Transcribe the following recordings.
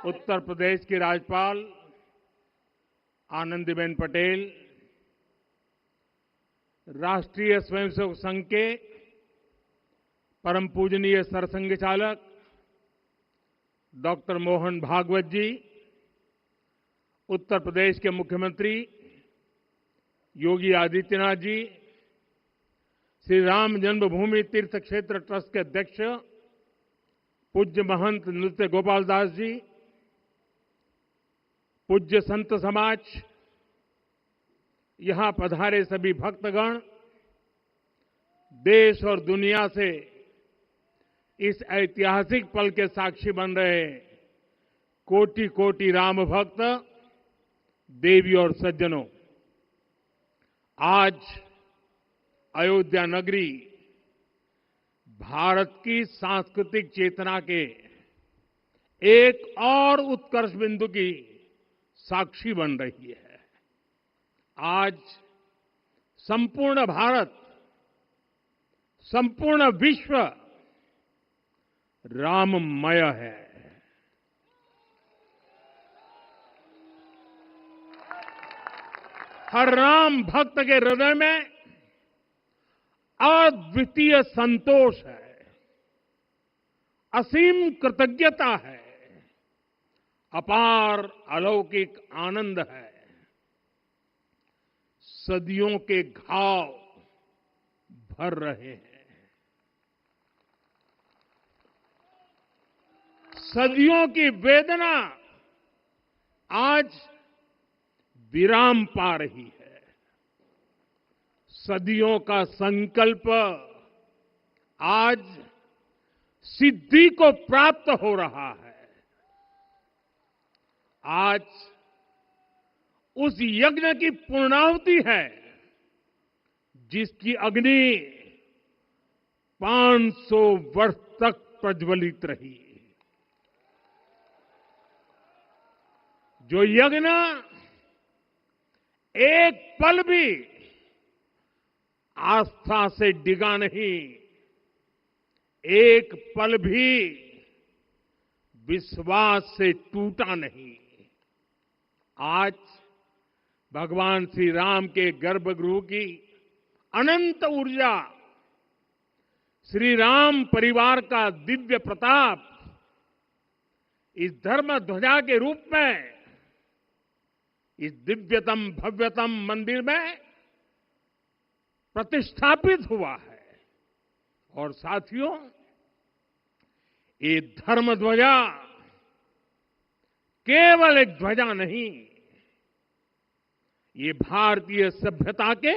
उत्तर प्रदेश की राज्यपाल आनंदीबेन पटेल, राष्ट्रीय स्वयंसेवक संघ के परम पूजनीय सरसंघ चालक डॉक्टर मोहन भागवत जी, उत्तर प्रदेश के मुख्यमंत्री योगी आदित्यनाथ जी, श्री राम जन्मभूमि तीर्थ क्षेत्र ट्रस्ट के अध्यक्ष पूज्य महंत नृत्य गोपाल दास जी, पूज्य संत समाज, यहां पधारे सभी भक्तगण, देश और दुनिया से इस ऐतिहासिक पल के साक्षी बन रहे कोटि कोटि राम भक्त, देवी और सज्जनों, आज अयोध्या नगरी भारत की सांस्कृतिक चेतना के एक और उत्कर्ष बिंदु की साक्षी बन रही है। आज संपूर्ण भारत, संपूर्ण विश्व राममय है। हर राम भक्त के हृदय में अद्वितीय संतोष है, असीम कृतज्ञता है, अपार अलौकिक आनंद है। सदियों के घाव भर रहे हैं, सदियों की वेदना आज विराम पा रही है। सदियों का संकल्प आज सिद्धि को प्राप्त हो रहा है। आज उस यज्ञ की पूर्णाहुति है जिसकी अग्नि 500 वर्ष तक प्रज्वलित रही। जो यज्ञ एक पल भी आस्था से डिगा नहीं, एक पल भी विश्वास से टूटा नहीं। आज भगवान श्री राम के गर्भगृह की अनंत ऊर्जा, श्री राम परिवार का दिव्य प्रताप इस धर्म ध्वजा के रूप में इस दिव्यतम भव्यतम मंदिर में प्रतिष्ठापित हुआ है। और साथियों, ये धर्म ध्वजा केवल एक ध्वजा नहीं, ये भारतीय सभ्यता के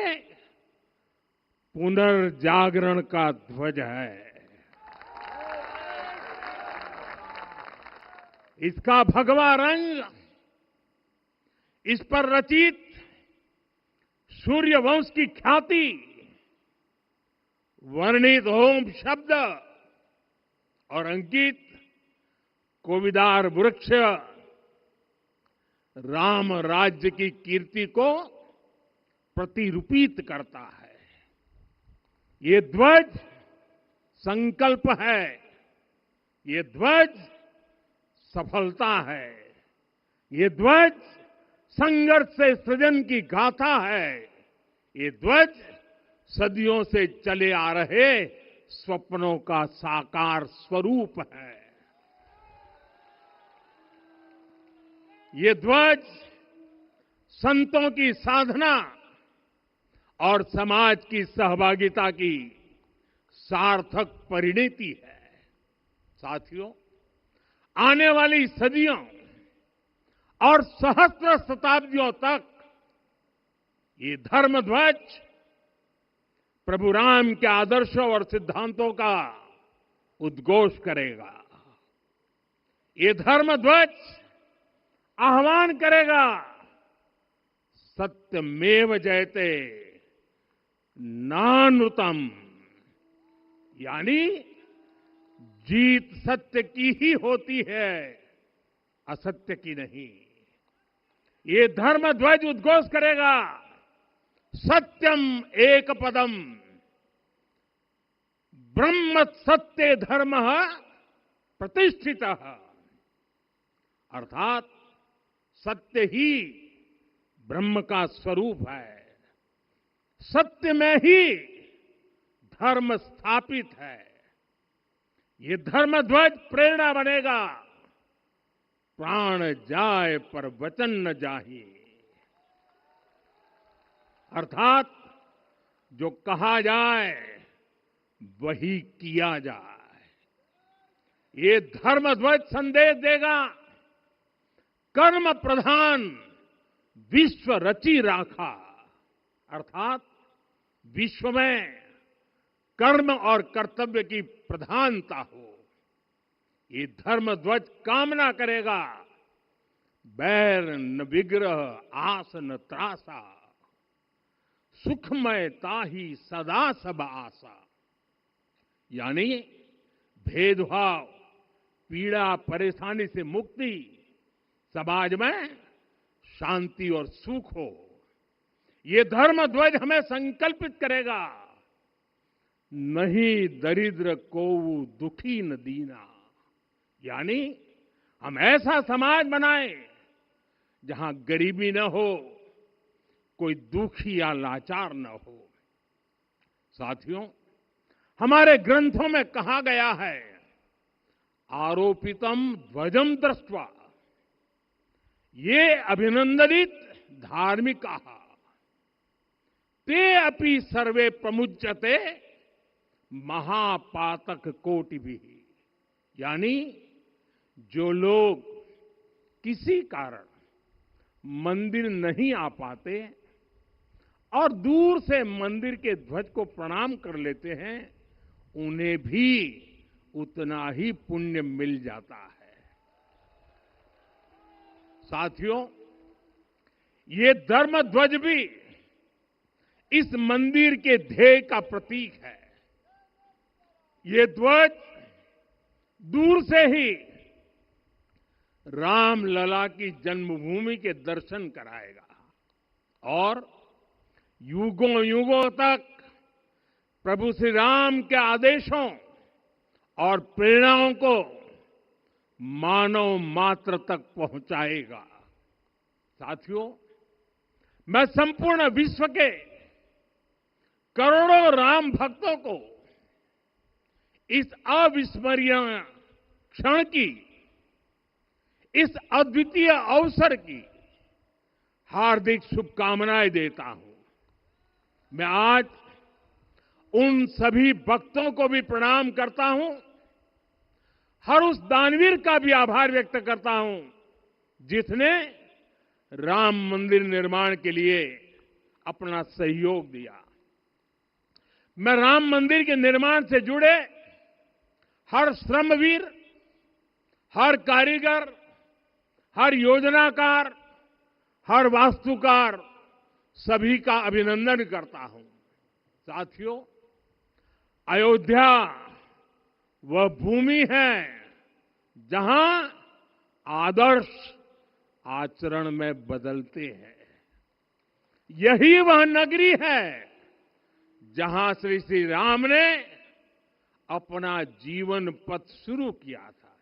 पुनर्जागरण का ध्वज है। इसका भगवा रंग, इस पर रचित सूर्य वंश की ख्याति, वर्णित ओम शब्द और अंकित कोविदार वृक्ष राम राज्य की कीर्ति को प्रतिरूपित करता है। ये ध्वज संकल्प है, ये ध्वज सफलता है, ये ध्वज संघर्ष से सृजन की गाथा है, ये ध्वज सदियों से चले आ रहे स्वप्नों का साकार स्वरूप है। ये ध्वज संतों की साधना और समाज की सहभागिता की सार्थक परिणति है। साथियों, आने वाली सदियों और सहस्त्र शताब्दियों तक ये धर्म ध्वज प्रभु राम के आदर्शों और सिद्धांतों का उद्घोष करेगा। ये धर्म ध्वज आह्वान करेगा, सत्यमेव जयते नानृतम, यानी जीत सत्य की ही होती है, असत्य की नहीं। ये धर्म ध्वज उद्घोष करेगा, सत्यम एक पदम, ब्रह्म सत्य धर्म प्रतिष्ठितः, अर्थात सत्य ही ब्रह्म का स्वरूप है। सत्य में ही धर्म स्थापित है। ये धर्म ध्वज प्रेरणा बनेगा। प्राण जाए पर वचन न जाहि, अर्थात जो कहा जाए वही किया जाए। ये धर्म ध्वज संदेश देगा, कर्म प्रधान विश्व रची राखा, अर्थात विश्व में कर्म और कर्तव्य की प्रधानता हो। ये धर्म ध्वज कामना करेगा, बैर न विग्रह आस न त्रासा, सुखमय ताहि सदा सब आशा। यानी भेदभाव, पीड़ा, परेशानी से मुक्ति, समाज में शांति और सुख हो। ये धर्म ध्वज हमें संकल्पित करेगा, नहीं दरिद्र कोउ दुखी न दीना। यानी हम ऐसा समाज बनाएं जहां गरीबी न हो, कोई दुखी या लाचार न हो। साथियों, हमारे ग्रंथों में कहा गया है, आरोपितम ध्वजम दृष्ट्वा ये अभिनंदनित धार्मिकाः ते अपि सर्वे प्रमुच्यते महापातक कोटिभिः। यानी जो लोग किसी कारण मंदिर नहीं आ पाते और दूर से मंदिर के ध्वज को प्रणाम कर लेते हैं, उन्हें भी उतना ही पुण्य मिल जाता है। साथियों, ये धर्म ध्वज भी इस मंदिर के ध्येय का प्रतीक है। ये ध्वज दूर से ही रामलला की जन्मभूमि के दर्शन कराएगा और युगों युगों तक प्रभु श्री राम के आदेशों और प्रेरणाओं को मानव मात्र तक पहुंचाएगा। साथियों, मैं संपूर्ण विश्व के करोड़ों राम भक्तों को इस अविस्मरणीय क्षण की, इस अद्वितीय अवसर की हार्दिक शुभकामनाएं देता हूं। मैं आज उन सभी भक्तों को भी प्रणाम करता हूं, हर उस दानवीर का भी आभार व्यक्त करता हूं जिसने राम मंदिर निर्माण के लिए अपना सहयोग दिया। मैं राम मंदिर के निर्माण से जुड़े हर श्रमवीर, हर कारीगर, हर योजनाकार, हर वास्तुकार, सभी का अभिनंदन करता हूं। साथियों, अयोध्या वह भूमि है जहां आदर्श आचरण में बदलते हैं। यही वह नगरी है जहां श्री राम ने अपना जीवन पथ शुरू किया था।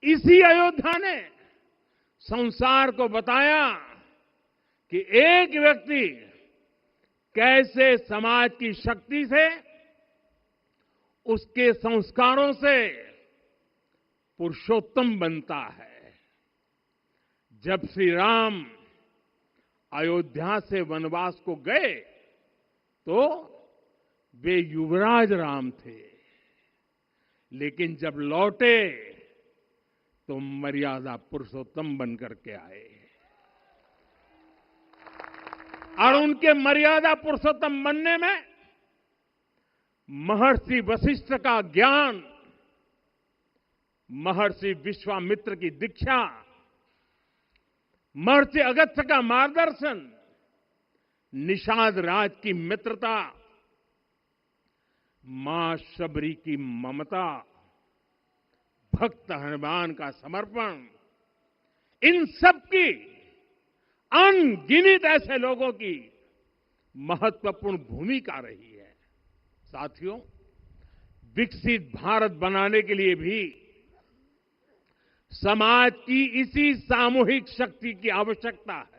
इसी अयोध्या ने संसार को बताया कि एक व्यक्ति कैसे समाज की शक्ति से, उसके संस्कारों से पुरुषोत्तम बनता है। जब श्री राम अयोध्या से वनवास को गए तो वे युवराज राम थे, लेकिन जब लौटे तो मर्यादा पुरुषोत्तम बनकर के आए और उनके मर्यादा पुरुषोत्तम बनने में महर्षि वशिष्ठ का ज्ञान, महर्षि विश्वामित्र की दीक्षा, महर्षि अगस्त्य का मार्गदर्शन, निषाद राज की मित्रता, मां शबरी की ममता, भक्त हनुमान का समर्पण, इन सब की अनगिनत ऐसे लोगों की महत्वपूर्ण भूमिका रही है। साथियों, विकसित भारत बनाने के लिए भी समाज की इसी सामूहिक शक्ति की आवश्यकता है।